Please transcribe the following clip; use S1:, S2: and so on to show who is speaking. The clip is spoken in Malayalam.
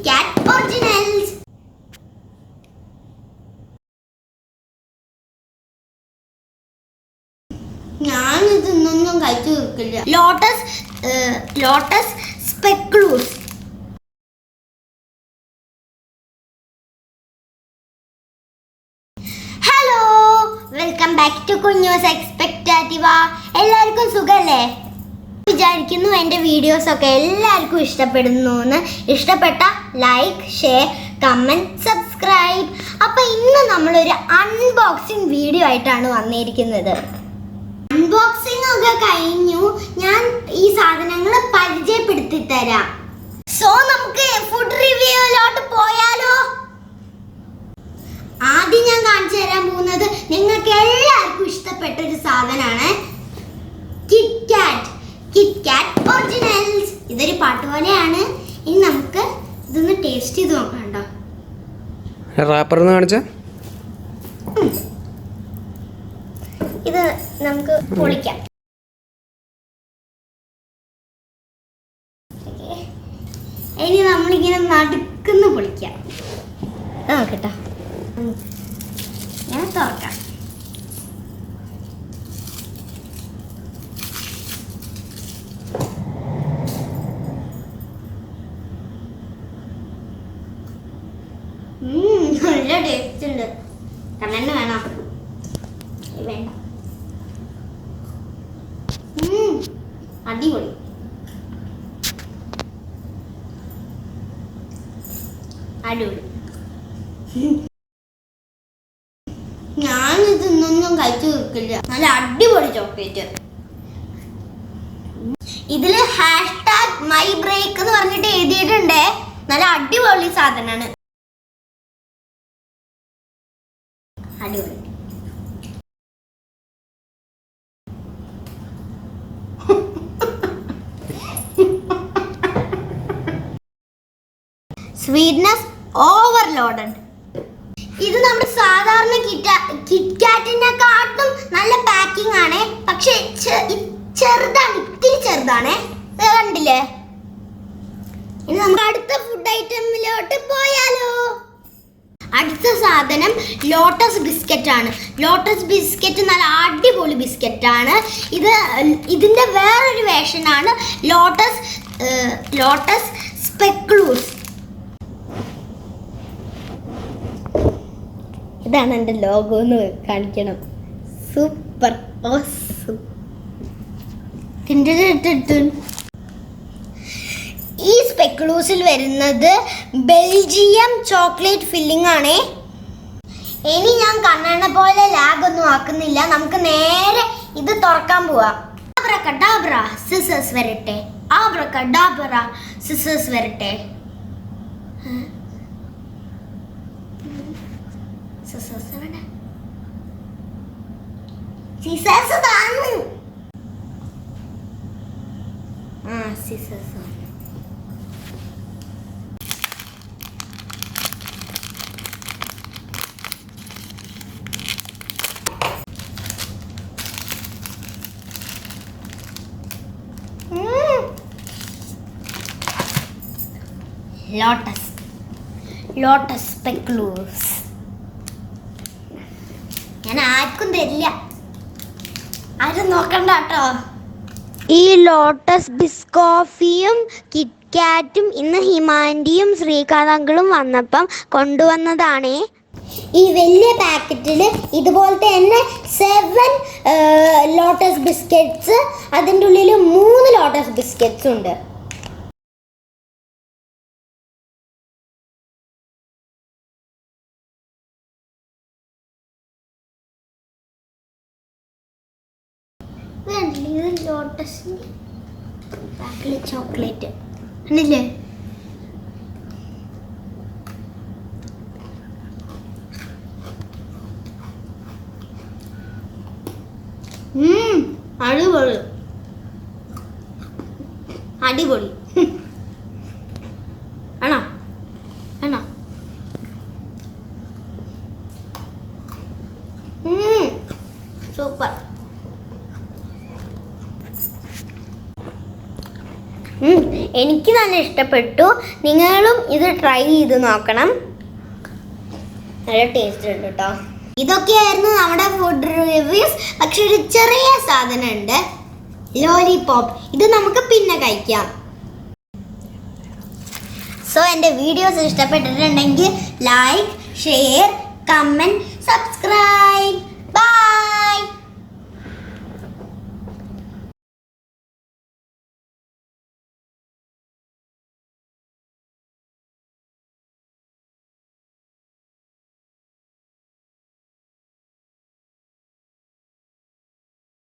S1: KitKat Originals. ഞാനിതൊന്നും കഴിച്ചു തീർക്കില്ല. Lotus Speculoos. Hello, welcome back to Kunjus എക്സ്പെക്ടാറ്റീവ. എല്ലാവർക്കും സുഖല്ലേ? വിചാരിക്കുന്നു എൻ്റെ വീഡിയോസൊക്കെ എല്ലാവർക്കും ഇഷ്ടപ്പെടുന്നു എന്ന്. ഇഷ്ടപ്പെട്ട ലൈക്ക്, ഷെയർ, കമൻറ്റ്, സബ്സ്ക്രൈബ്. അപ്പോൾ ഇന്ന് നമ്മളൊരു അൺബോക്സിങ് വീഡിയോ ആയിട്ടാണ് വന്നിരിക്കുന്നത്. അൺബോക്സിംഗ് ഒക്കെ കഴിഞ്ഞു. ഞാൻ ഈ സാധനങ്ങൾ പരിചയപ്പെടുത്തി തരാം. സോ നമുക്ക് ഫുഡ് റിവ്യൂയിലോട്ട് പോയാലോ? ആദ്യം ഞാൻ കാണിച്ചു തരാൻ പോകുന്നത് നിങ്ങൾക്ക് എല്ലാവർക്കും ഇഷ്ടപ്പെട്ട ഒരു സാധനമാണ് KitKat Originals. ഇതൊരു പാട്ട് പോലെയാണ്. ഇനി നമുക്ക് ഇതൊന്ന് ടേസ്റ്റ് ചെയ്ത് നോക്കാം. കേട്ടോ,
S2: റാപ്പർ ഒന്ന് കാണിച്ച
S1: ഇത് നമുക്ക് പൊളിക്കാം. ഇനി നമ്മളിങ്ങനെ നടുക്കുന്ന് പൊളിക്കാം. നോക്കട്ടോ, ഞാൻ തുറക്കാം. നല്ല ടേസ്റ്റ് ഉണ്ട്. കണ്ണന് വേണം? വേണ്ട. അടിപൊളി. അടിപൊളി. ഞാനിതൊന്നും കഴിച്ചു തീർക്കില്ല. നല്ല അടിപൊളി ചോക്ലേറ്റ്. ഇതില് #MyBreak എന്ന് പറഞ്ഞിട്ട് എഴുതിയിട്ടുണ്ട്. നല്ല അടിപൊളി സാധനമാണ്. അടിപൊളി. Sweetness overloaded. ഇത് നമ്മുടെ സാധാരണ കിറ്റ്കാറ്റിനെക്കാട്ടും നല്ല പാക്കിംഗ് ആണ്. പക്ഷെ ചെറുതാണ്, ഇത്തിരി ചെറുതാണ്. കണ്ടില്ലേ? ഇനി നമുക്ക് അടുത്ത ഫുഡ് ഐറ്റമിലോട്ട് പോയാലോ? അടുത്ത സാധനം ലോട്ടസ് ബിസ്ക്കറ്റ് ആണ്. ലോട്ടസ് ബിസ്ക്കറ്റ് നല്ല അടിപൊളി ബിസ്ക്കറ്റ് ആണ്. ഇതിന്റെ വേറൊരു വേർഷനാണ് ലോട്ടസ് സ്പെക്ലൂസ്. ഇതാണ് എൻ്റെ ലോഗോ എന്ന് കാണിക്കണം. സൂപ്പർ. ഈ സ്പെക്ലൂസിൽ വരുന്നത് ബെൽജിയം ചോക്ലേറ്റ് ഫില്ലിംഗ് ആണ്. ഇനി ഞാൻ കണ്ണണ പോലെ ലാഗ് ഒന്നും ആക്കുന്നില്ല. നമുക്ക് നേരെ ഇത് തുറക്കാൻ പോവാം. ആബ്രകഡാബ്ര സിസേഴ്സ് വരട്ടെ. ആബ്രകഡാബ്ര സിസേഴ്സ് വരട്ടെ. സിസേഴ്സ് താന്നു. Scissors Lotus Speculoos. ഞാൻ ആർക്കും തരില്ല, ആരും നോക്കണ്ട കേട്ടോ. ഈ ലോട്ടസ് ബിസ്കോഫിയും കിറ്റ്കാറ്റും ഇന്ന് ഹിമാൻഡിയും ശ്രീകാന്തങ്ങളും വന്നപ്പം കൊണ്ടുവന്നതാണ്. ഈ വലിയ പാക്കറ്റിൽ ഇതുപോലത്തെ തന്നെ 7 ലോട്ടസ് ബിസ്ക്കറ്റ്സ്, അതിൻ്റെ ഉള്ളിൽ 3 ലോട്ടസ് ബിസ്ക്കറ്റ്സ് ഉണ്ട്. ലോട്ടസിൻ്റെ ബാക്കിൽ ചോക്ലേറ്റ് കണ്ടില്ലേ? അടിപൊളി. അടിപൊളി ആണോ? ആണോ? സൂപ്പർ. എനിക്ക് നല്ല ഇഷ്ടപ്പെട്ടു. നിങ്ങളും ഇത് ട്രൈ ചെയ്ത് നോക്കണം. നല്ല ടേസ്റ്റ് ഉണ്ട് കേട്ടോ. ഇതൊക്കെയായിരുന്നു നമ്മുടെ ഫുഡ് റിവ്യൂസ്. പക്ഷെ ഒരു ചെറിയ സാധനം ഉണ്ട്, ലോലിപോപ്പ്. ഇത് നമുക്ക് പിന്നെ കഴിക്കാം. സോ എൻ്റെ വീഡിയോസ് ഇഷ്ടപ്പെട്ടിട്ടുണ്ടെങ്കിൽ ലൈക്ക്, ഷെയർ, കമൻറ്റ്, സബ്സ്ക്രൈബ്.